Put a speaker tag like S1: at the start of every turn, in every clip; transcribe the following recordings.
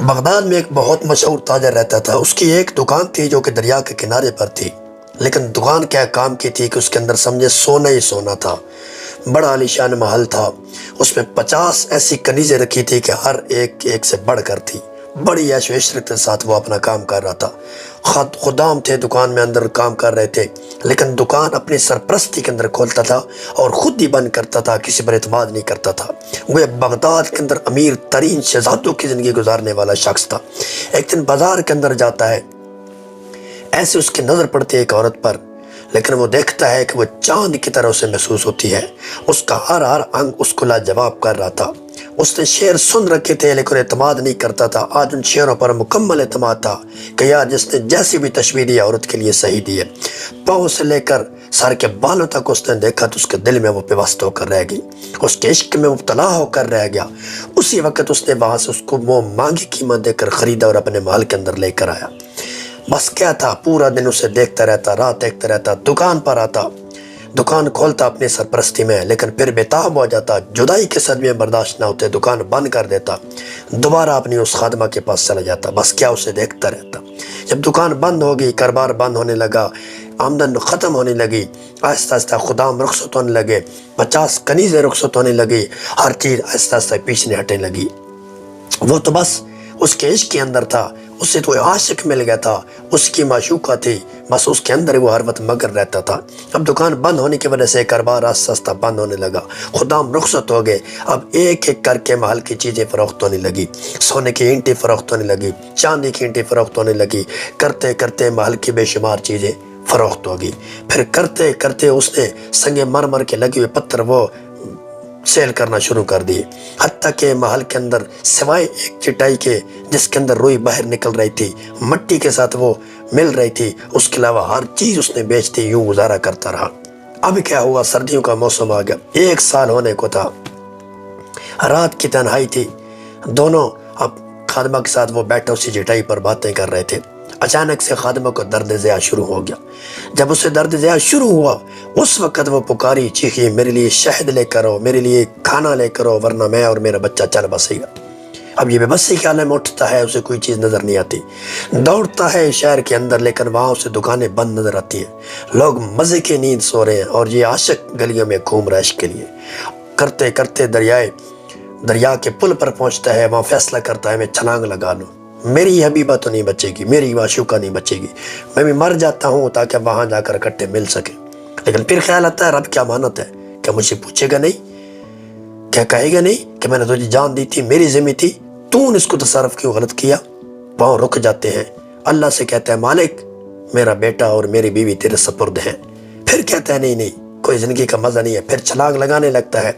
S1: Baghdad میں ایک بہت مشہور تاجر رہتا تھا۔ اس کی ایک دکان تھی جو کہ دریا کے کنارے پر تھی، لیکن دکان کیا کام کی تھی کہ اس کے اندر سمجھے سونا ہی سونا تھا۔ بڑا عالیشان محل تھا، اس میں 50 ایسی کنیزیں رکھی تھی کہ ہر ایک سے بڑھ کر تھی۔ بڑی عیش و عشرت کے ساتھ وہ اپنا کام کر رہا تھا۔ خدام تھے دکان میں اندر کام کر رہے تھے، لیکن دکان اپنی سرپرستی کے اندر کھولتا تھا اور خود ہی بند کرتا تھا، کسی پر اعتماد نہیں کرتا تھا۔ وہ بغداد کے اندر امیر ترین شہزادوں کی زندگی گزارنے والا شخص تھا۔ ایک دن بازار کے اندر جاتا ہے، ایسے اس کی نظر پڑتی ہے ایک عورت پر، لیکن وہ دیکھتا ہے کہ وہ چاند کی طرح اسے محسوس ہوتی ہے۔ اس کا ہر انگ اس کو لاجواب کر رہا تھا۔ اس نے شعر سن رکھے تھے لیکن اعتماد نہیں کرتا تھا۔ آج ان شعروں پر مکمل اعتماد تھا کہ یار جس نے جیسی بھی تشبیہ دی عورت کے لیے صحیح دی ہے۔ پاؤں سے لے کر سر کے بالوں تک اس نے دیکھا تو اس کے دل میں وہ پیوست ہو کر رہ گئی، اس کے عشق میں مبتلا ہو کر رہ گیا۔ اسی وقت اس نے وہاں سے اس کو وہ مانگی قیمت دے کر خریدا اور اپنے محل کے اندر لے کر آیا۔ بس کیا تھا، پورا دن اسے دیکھتا رہتا، رات دیکھتا رہتا، دکان پر آتا، دکان کھولتا اپنی سرپرستی میں، لیکن پھر بےتاب ہو جاتا، جدائی کے صدمے برداشت نہ ہوتے، دکان بند کر دیتا، دوبارہ اپنی اس خادمہ کے پاس چلا جاتا۔ بس کیا اسے دیکھتا رہتا۔ جب دکان بند ہو گئی، کاروبار بند ہونے لگا، آمدن ختم ہونے لگی، آہستہ آہستہ خدام رخصت ہونے لگے، 50 کنیزیں رخصت ہونے لگی، ہر چیز آہستہ آہستہ پیچھے ہٹنے لگی۔ وہ تو بس اس کے عشق کے اندر تھا، اسے تو عاشق مل گیا تھا، اس کی معشوقہ تھی، بس اس کے اندر وہ ہر وقت مگر رہتا تھا۔ اب دکان بند ہونے کی وجہ سے کاروبار آہستہ آہستہ بند ہونے لگا، خدام رخصت ہو گئے۔ اب ایک ایک کر کے محل کی چیزیں فروخت ہونے لگی، سونے کی اینٹیں فروخت ہونے لگی، چاندی کی اینٹیں فروخت ہونے لگی، کرتے کرتے محل کی بے شمار چیزیں فروخت ہو گئی۔ پھر کرتے کرتے اس نے سنگ مرمر کے لگے ہوئے پتھر وہ سیل کرنا شروع کر دیے، حتیٰ کہ محل کے اندر سوائے ایک چٹائی کے جس کے اندر روئی باہر نکل رہی تھی، مٹی کے ساتھ وہ مل رہی تھی، اس کے علاوہ ہر چیز اس نے بیچ دی، یوں گزارا کرتا رہا۔ اب کیا ہوا، سردیوں کا موسم آ گیا، 1 سال ہونے کو تھا، رات کی تنہائی تھی، دونوں اب خادمہ کے ساتھ وہ بیٹھے اسی چٹائی پر باتیں کر رہے تھے۔ اچانک سے خادمہ کو درد ذیاء شروع ہو گیا۔ جب اسے درد ذیاء شروع ہوا، اس وقت وہ پکاری، چیخی، میرے لیے شہد لے کر آؤ، میرے لیے کھانا لے کر آؤ، ورنہ میں اور میرا بچہ چل بسے گا۔ اب یہ بے بسی کے عالم میں اٹھتا ہے، اسے کوئی چیز نظر نہیں آتی، دوڑتا ہے شہر کے اندر، لیکن وہاں اسے دکانیں بند نظر آتی ہیں، لوگ مزے کی نیند سو رہے ہیں اور یہ عاشق گلیوں میں گھوم رہا ہے عشق کے لیے۔ کرتے کرتے دریا کے پل پر پہنچتا ہے، وہاں فیصلہ کرتا ہے میں چھلانگ لگا لوں، میری حبیبہ تو نہیں بچے گی، میری معشوقہ نہیں بچے گی، میں بھی مر جاتا ہوں تاکہ وہاں جا کر اکٹھے مل سکیں۔ لیکن پھر خیال آتا ہے رب کیا امانت ہے، کیا مجھے پوچھے گا نہیں، کیا کہے گا نہیں کہ میں نے تجھے جان دی تھی، میری ذمہ تھی، تو نے اس کو تصرف کیوں غلط کیا۔ وہاں رک جاتے ہیں، اللہ سے کہتا ہے مالک میرا بیٹا اور میری بیوی تیرے سپرد ہیں۔ پھر کہتا ہے نہیں کوئی زندگی کا مزہ نہیں ہے، پھر چھلانگ لگانے لگتا ہے،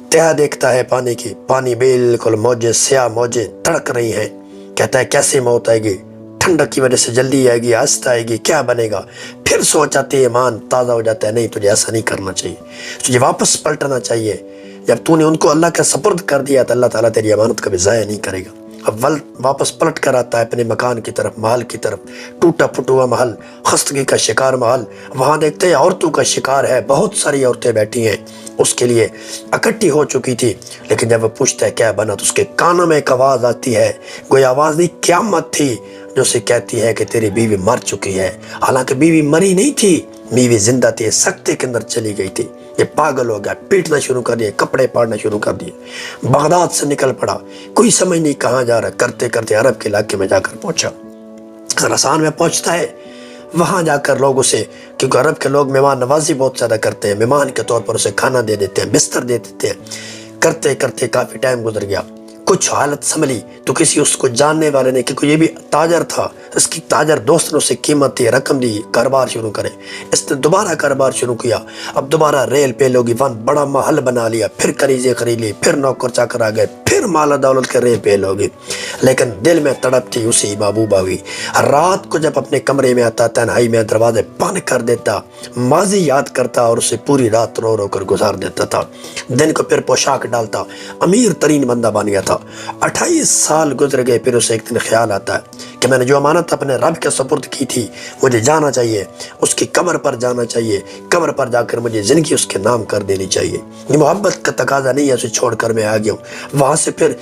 S1: تہہ دیکھتا ہے پانی کی، پانی بالکل موجیں، سیاہ موجیں تڑک رہی ہیں، کہتا ہے کیسے موت آئے گی، ٹھنڈک کی وجہ سے جلدی آئے گی، آہستہ آئے گی، کیا بنے گا۔ پھر سوچ آتی ہے، ایمان تازہ ہو جاتا ہے، نہیں تجھے ایسا نہیں کرنا چاہیے، تجھے واپس پلٹنا چاہیے، جب تو نے ان کو اللہ کا سپرد کر دیا تو اللہ تعالیٰ تیری امانت کبھی ضائع نہیں کرے گا۔ اب واپس پلٹ کر آتا ہے اپنے مکان کی طرف، محل کی طرف، ٹوٹا پھوٹا ہوا محل، خستگی کا شکار محل، وہاں دیکھتے ہیں عورتوں کا شکار ہے، بہت ساری عورتیں بیٹھی ہیں، اس کے لیے اکٹھی ہو چکی تھی، لیکن جب وہ پوچھتا ہے کیا بنا تو اس کے کانوں میں ایک آواز آتی ہے، کوئی آواز نہیں قیامت تھی جو اسے کہتی ہے کہ تیری بیوی مر چکی ہے۔ حالانکہ بیوی مری نہیں تھی، بیوی زندہ تھی، سکتے کے اندر چلی گئی تھی۔ یہ پاگل ہو گیا، پیٹنا شروع کر دیا، کپڑے پاڑنا شروع کر دیے، بغداد سے نکل پڑا، کوئی سمجھ نہیں کہاں جا رہا، کرتے کرتے عرب کے علاقے میں جا کر پہنچا۔ خراسان میں پہنچتا ہے، وہاں جا کر لوگ اسے، کیونکہ عرب کے لوگ مہمان نوازی بہت زیادہ کرتے ہیں، مہمان کے طور پر اسے کھانا دے دیتے ہیں، بستر دے دیتے ہیں۔ کرتے کرتے کافی ٹائم گزر گیا، کچھ حالت سنبھلی تو کسی اس کو جاننے والے نے، کیونکہ یہ بھی تاجر تھا، اس کی تاجر دوست نے اسے قیمت دی، رقم دی، کاروبار شروع کرے۔ اس نے دوبارہ کاروبار شروع کیا، اب دوبارہ ریل پیل ہوگی، ون بڑا محل بنا لیا، پھر کنیزیں خرید لی، پھر نوکر چاکر آ گئے، پھر مال دولت کے ریل پیل ہوگی، لیکن دل میں تڑپ تھی اسی محبوبہ کی۔ رات کو جب اپنے کمرے میں آتا، تنہائی میں دروازے بند کر دیتا، ماضی یاد کرتا اور اسے پوری رات رو رو کر گزار دیتا تھا۔ دن کو پھر پوشاک ڈالتا، امیر ترین بندہ بن گیا تھا۔ 28 سال گزر گئے، پھر اسے ایک دن خیال آتا ہے کہ میں نے جو امانت اپنے رب کے سپرد کی تھی، مجھے جانا چاہیے، اس کی قبر پر جانا چاہیے، قبر پر جا کر مجھے زندگی اس کے نام کر دینی چاہیے۔ یہ محبت کا تقاضا نہیں ہے، اسے چھوڑ کر میں آ گیا ہوں۔ وہاں سے پھر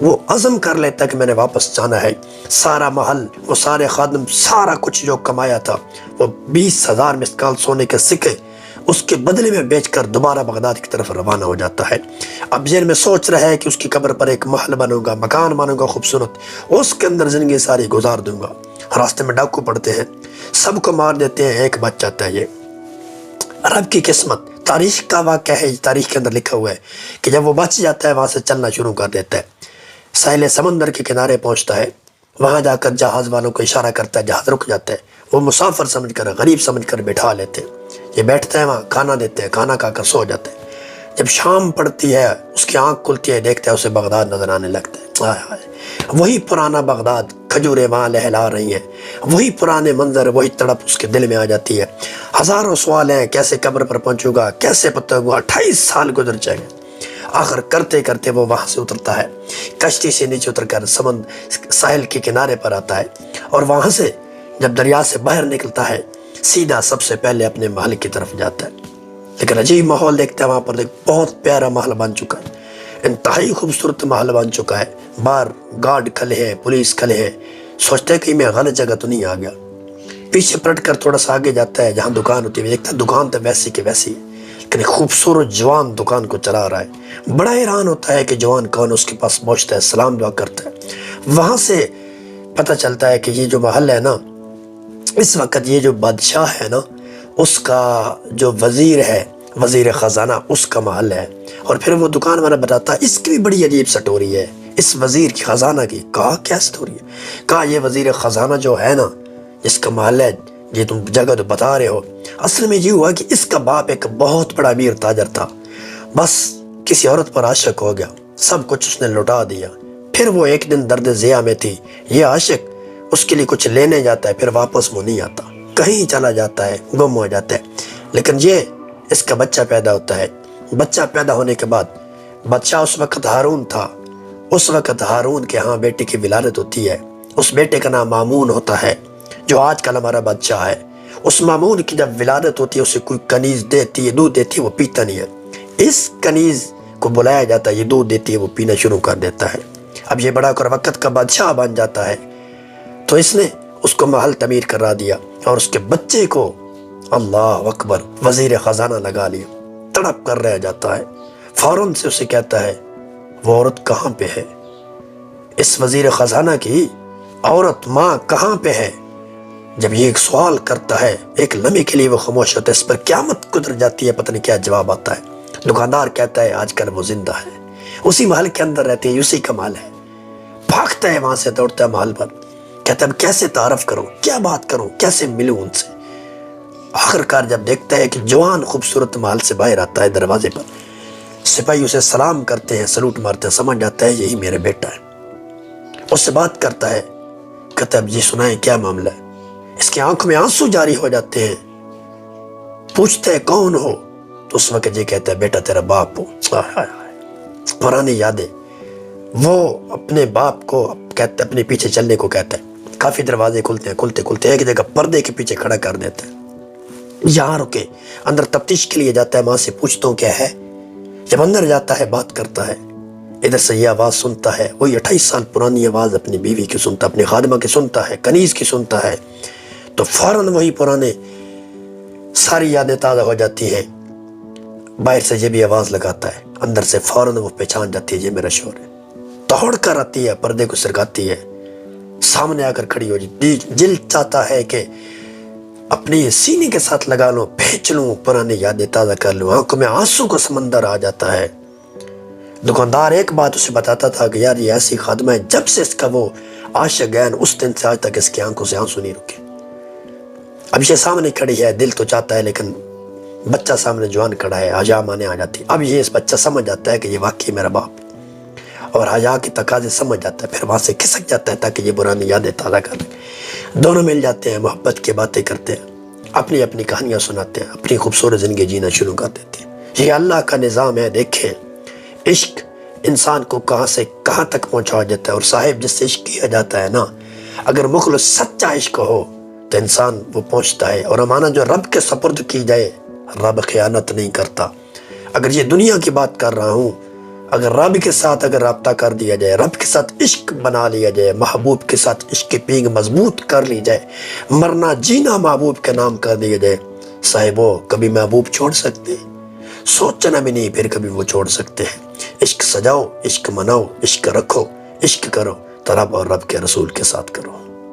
S1: وہ عزم کر لیتا ہے کہ میں نے واپس جانا ہے، سارا محل، وہ سارے خادم، سارا کچھ جو کمایا تھا، وہ 20,000 مسکال سونے کے سکے اس کے بدلے میں بیچ کر دوبارہ بغداد کی طرف روانہ ہو جاتا ہے۔ اب ذہن میں سوچ رہا ہے کہ اس کی قبر پر ایک محل بنوں گا، مکان بنوں گا خوبصورت، اس کے اندر زندگی ساری گزار دوں گا۔ راستے میں ڈاکو پڑتے ہیں، سب کو مار دیتے ہیں، ایک بچ جاتا ہے۔ یہ عرب کی قسمت، تاریخ کا واقعہ ہے، تاریخ کے اندر لکھا ہوا ہے کہ جب وہ بچ جاتا ہے وہاں سے چلنا شروع کر دیتا ہے، ساحل سمندر کے کنارے پہنچتا ہے، وہاں جا کر جہاز والوں کو اشارہ کرتا ہے، جہاز رک جاتا ہے، وہ مسافر سمجھ کر، غریب سمجھ کر بٹھا لیتے ہیں، یہ بیٹھتا ہے وہاں، کھانا دیتے ہیں، کھانا کھا کر سو جاتے ہیں۔ جب شام پڑتی ہے اس کی آنکھ کھلتی ہے، دیکھتا ہے اسے بغداد نظر آنے لگتا ہے۔ ہائے ہائے، وہی پرانا بغداد، کھجوریں وہاں لہلا رہی ہیں، وہی پرانے منظر، وہی تڑپ اس کے دل میں آ جاتی ہے۔ ہزاروں سوال ہیں، کیسے قبر پر پہنچوں گا، کیسے پتہ ہوا، 28 سال گزر جائیں گے۔ آخر کرتے کرتے وہ وہاں سے اترتا ہے، کشتی سے نیچے اتر کر ساحل کے کنارے پر آتا ہے، اور وہاں سے جب دریا سے باہر نکلتا ہے سیدھا سب سے پہلے اپنے محل کی طرف جاتا ہے۔ لیکن عجیب ماحول دیکھتا ہے وہاں پر، بہت پیارا محل بن چکا ہے، انتہائی خوبصورت محل بن چکا ہے، باہر گارڈ کھلے ہیں، پولیس کھلے ہیں، سوچتا ہے کہ میں غلط جگہ تو نہیں آ گیا۔ پیچھے پلٹ کر تھوڑا سا آگے جاتا ہے جہاں دکان ہوتی ہے، دیکھتا ہے دکان تو ویسی کی ویسی ہے، لیکن ایک خوبصورت جوان دکان کو چلا رہا ہے۔ بڑا حیران ہوتا ہے کہ جوان کون، اس کے پاس پہنچتا ہے، سلام دعا کرتا ہے۔ وہاں سے پتہ چلتا ہے کہ یہ جو محل ہے نا، اس وقت یہ جو بادشاہ ہے نا، اس کا جو وزیر ہے، وزیر خزانہ، اس کا محل ہے۔ اور پھر وہ دکان والا بتاتا ہے اس کی بھی بڑی عجیب سٹوری ہے، اس وزیر کی خزانہ کی۔ کہا کیا سٹوری ہے؟ کہا یہ وزیر خزانہ جو ہے نا، جس کا محل ہے، یہ تم جگہ تو بتا رہے ہو، اصل میں یہ ہوا کہ اس کا باپ ایک بہت بڑا امیر تاجر تھا، بس کسی عورت پر عاشق ہو گیا، سب کچھ اس نے لوٹا دیا۔ پھر وہ ایک دن درد ضیاء میں تھی، یہ عاشق اس کے لیے کچھ لینے جاتا ہے، پھر واپس وہ نہیں آتا، کہیں چلا جاتا ہے، گم ہو جاتا ہے۔ لیکن یہ اس کا بچہ پیدا ہوتا ہے۔ بچہ پیدا ہونے کے بعد بادشاہ اس وقت ہارون تھا، اس وقت ہارون کے ہاں بیٹے کی ولادت ہوتی ہے، اس بیٹے کا نام مامون ہوتا ہے، جو آج کل ہمارا بادشاہ ہے۔ اس مامون کی جب ولادت ہوتی ہے، اسے کوئی کنیز دیتی ہے، دودھ دیتی ہے، وہ پیتا نہیں ہے۔ اس کنیز کو بلایا جاتا ہے، یہ دودھ دیتی ہے، وہ پینا شروع کر دیتا ہے۔ اب یہ بڑا کر وقت کا بادشاہ بن جاتا ہے، تو اس نے اس کو محل تعمیر کرا دیا اور اس کے بچے کو، اللہ اکبر، وزیر خزانہ لگا لیا۔ تڑپ کر رہ جاتا ہے، فوراً سے اسے کہتا ہے وہ عورت کہاں پہ ہے؟ اس وزیر خزانہ کی عورت ماں کہاں پہ ہے؟ جب یہ ایک سوال کرتا ہے، ایک لمحے کے لیے وہ خاموش ہوتا ہے، اس پر قیامت گزر جاتی ہے، پتہ نہیں کیا جواب آتا ہے۔ دکاندار کہتا ہے آج کل وہ زندہ ہے، اسی محل کے اندر رہتے ہیں، اسی کا محل ہے۔ بھاگتا ہے وہاں سے، دوڑتا ہے محل پر، کہتا ہے اب کیسے تعارف کروں، کیا بات کروں، کیسے ملوں ان سے۔ آخر کار جب دیکھتا ہے کہ جوان خوبصورت محل سے باہر آتا ہے، دروازے پر سپاہی اسے سلام کرتے ہیں، سلوٹ مارتے ہیں، سمجھ جاتا ہے یہی میرے بیٹا ہے۔ اس سے بات کرتا ہے، کہتا ہے اب یہ سنائیں کیا معاملہ ہے؟ اس کی آنکھوں میں آنسو جاری ہو جاتے ہیں، پوچھتا ہے کون ہو؟ تو اس وقت یہ کہتا ہے بیٹا تیرا باپ ہو۔ پرانی یادیں، وہ اپنے باپ کو کہتا ہے، اپنے پیچھے چلنے کو کہتا ہے۔ کافی دروازے کھلتے ہیں، کھلتے کھلتے ایک جگہ پردے کے پیچھے کھڑا کر دیتا ہے۔ یہاں رکے، اندر تفتیش کے لیے جاتا ہے، ماں سے پوچھتا ہوں کیا ہے۔ جب اندر جاتا ہے بات کرتا ہے، ادھر سے یہ آواز سنتا ہے، وہی 28 سال پرانی آواز اپنی بیوی کی سنتا ہے، اپنے خادمہ کی سنتا ہے، کنیز کی سنتا ہے، تو فوراً وہی پرانے ساری یادیں تازہ ہو جاتی ہیں۔ باہر سے یہ بھی آواز لگاتا ہے، اندر سے فوراً وہ پہچان جاتی ہے یہ میرا شوہر ہے۔ دوڑ کر آتی ہے، پردے کو سرکاتی ہے، سامنے آ کر کھڑی ہو جاتی، دل چاہتا ہے کہ اپنی سینے کے ساتھ لگا لوں، پھینچ لوں، پرانی یادیں تازہ کر لوں۔ آنکھوں میں آنسو کا سمندر آ جاتا ہے۔ دکاندار ایک بات اسے بتاتا تھا کہ یار یہ ایسی خادمہ ہے، جب سے اس کا وہ عاشق گیا اس دن سے آج تک اس کی آنکھوں سے آنسو نہیں رکے۔ اب یہ سامنے کھڑی ہے، دل تو چاہتا ہے، لیکن بچہ سامنے جوان کھڑا ہے، حیا مانے آ جاتی۔ اب یہ اس بچہ سمجھ جاتا ہے کہ یہ واقعی میرا باپ، اور حیا کی تقاضے سمجھ جاتا ہے، پھر وہاں سے کھسک جاتا ہے تاکہ یہ پرانی یادیں تازہ کر لیں۔ دونوں مل جاتے ہیں، محبت کی باتیں کرتے ہیں، اپنی اپنی کہانیاں سناتے ہیں، اپنی خوبصورت زندگی جینا شروع کر دیتے ہیں۔ یہ اللہ کا نظام ہے۔ دیکھیں عشق انسان کو کہاں سے کہاں تک پہنچا جاتا ہے، اور صاحب جس سے عشق کیا جاتا ہے نا، اگر مخلص سچا عشق ہو تو انسان وہ پہنچتا ہے۔ اور امانت جو رب کے سپرد کی جائے، رب خیانت نہیں کرتا۔ اگر یہ دنیا کی بات کر رہا ہوں اگر رب کے ساتھ اگر رابطہ کر دیا جائے، رب کے ساتھ عشق بنا لیا جائے، محبوب کے ساتھ عشق کی پینگ مضبوط کر لی جائے، مرنا جینا محبوب کے نام کر دیا جائے، صاحبو کبھی محبوب چھوڑ سکتے ہیں؟ سوچنا بھی نہیں پھر کبھی وہ چھوڑ سکتے ہیں۔ عشق سجاؤ، عشق مناؤ، عشق رکھو، عشق کرو تو رب اور رب کے رسول کے ساتھ کرو۔